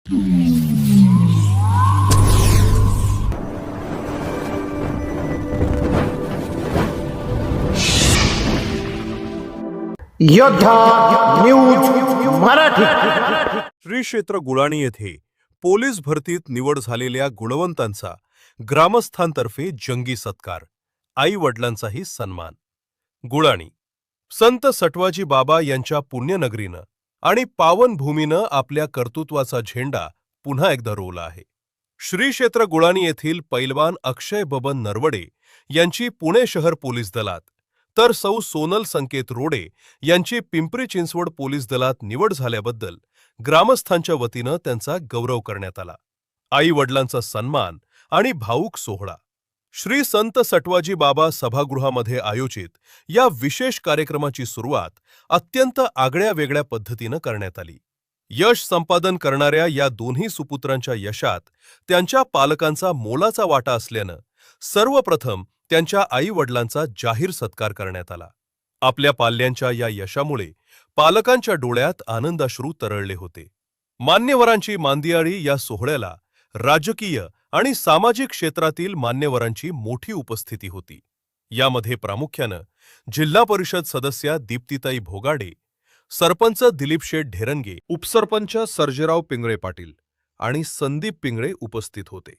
योद्धा न्यूज मराठी। श्री क्षेत्र गुळाणी येथे पोलीस भरतीत निवड झालेल्या गुणवंतांचा ग्रामस्थांतर्फे जंगी सत्कार, आई वडिलांचाही सन्मान। गुळाणी संत सटवाजी बाबा यांच्या पुण्यनगरीनं आणि पावन भूमीनं आपल्या कर्तृत्वाचा झेंडा पुन्हा एकदा रोवला आहे। श्री क्षेत्र गुळाणी येथील पैलवान अक्षय बबन नरवडे यांची पुणे शहर पोलीस दलात, तर सौ सोनल संकेत रोडे यांची पिंपरी चिंचवड पोलीस दलात निवड झाल्याबद्दल ग्रामस्थांच्या वतीनं त्यांचा गौरव करण्यात आला। आई वडिलांचा सन्मान आणि भाऊक सोहळा श्री संत सटवाजी बाबा सभागृहामध्ये आयोजित या विशेष कार्यक्रमाची सुरुवात अत्यंत आगळ्या वेगळ्या पद्धतीनं करण्यात आली। यश संपादन करणाऱ्या या दोन्ही सुपुत्रांच्या यशात त्यांच्या पालकांचा मोलाचा वाटा असल्यानं सर्वप्रथम त्यांच्या आई वडिलांचा जाहीर सत्कार करण्यात आला। आपल्या पाल्यांच्या या यशामुळे पालकांच्या डोळ्यात आनंदाश्रू तरळले होते। मान्यवरांची मांदियाळी या सोहळ्याला राजकीय आणि सामाजिक क्षेत्रातील मान्यवरांची मोठी उपस्थिती होती। यामध्ये प्रामुख्यानं जिल्हा परिषद सदस्या दीप्तीताई भोगाडे, सरपंच दिलीप शेठ ढेरंगे, उपसरपंच सर्जेराव पिंगळे पाटील आणि संदीप पिंगळे उपस्थित होते।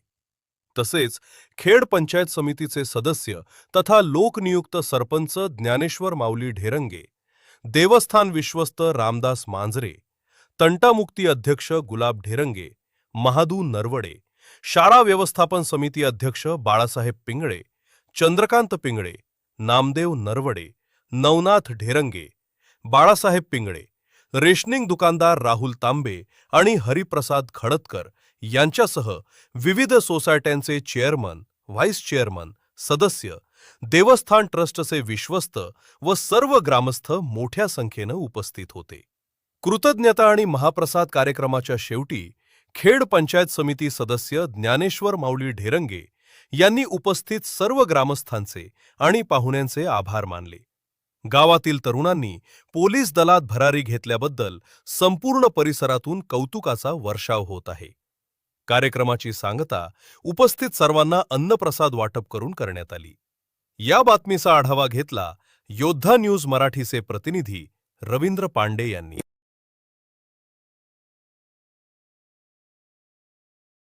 तसेच खेड पंचायत समितीचे सदस्य तथा लोकनियुक्त सरपंच ज्ञानेश्वर माऊली ढेरंगे, देवस्थान विश्वस्त रामदास मांजरे, तंटामुक्ती अध्यक्ष गुलाब ढेरंगे, महादू नरवडे, शाळा व्यवस्थापन समिती अध्यक्ष बाळासाहेब पिंगळे, चंद्रकांत पिंगळे, नामदेव नरवडे, नवनाथ ढेरंगे, बाळासाहेब पिंगळे, रेशनिंग दुकानदार राहुल तांबे आणि हरिप्रसाद खडतकर यांच्यासह विविध सोसायट्यांचे चेअरमन, व्हाईस चेअरमन, सदस्य, देवस्थान ट्रस्टचे विश्वस्त व सर्व ग्रामस्थ मोठ्या संख्येनं उपस्थित होते। कृतज्ञता आणि महाप्रसाद कार्यक्रमाच्या शेवटी खेड पंचायत समिती सदस्य ज्ञानेश्वर माऊली ढेरंगे यांनी उपस्थित सर्व ग्रामस्थांचे आणि पाहुण्यांचे आभार मानले। गावातील तरुणांनी पोलीस दलात भरारी घेतल्याबद्दल संपूर्ण परिसरातून कौतुकाचा वर्षाव होत आहे। कार्यक्रमाची सांगता उपस्थित सर्वांना अन्नप्रसाद वाटप करून करण्यात आली। या बातमीचा आढावा घेतला योद्धा न्यूज मराठीचे प्रतिनिधी रवींद्र पांडे यांनी।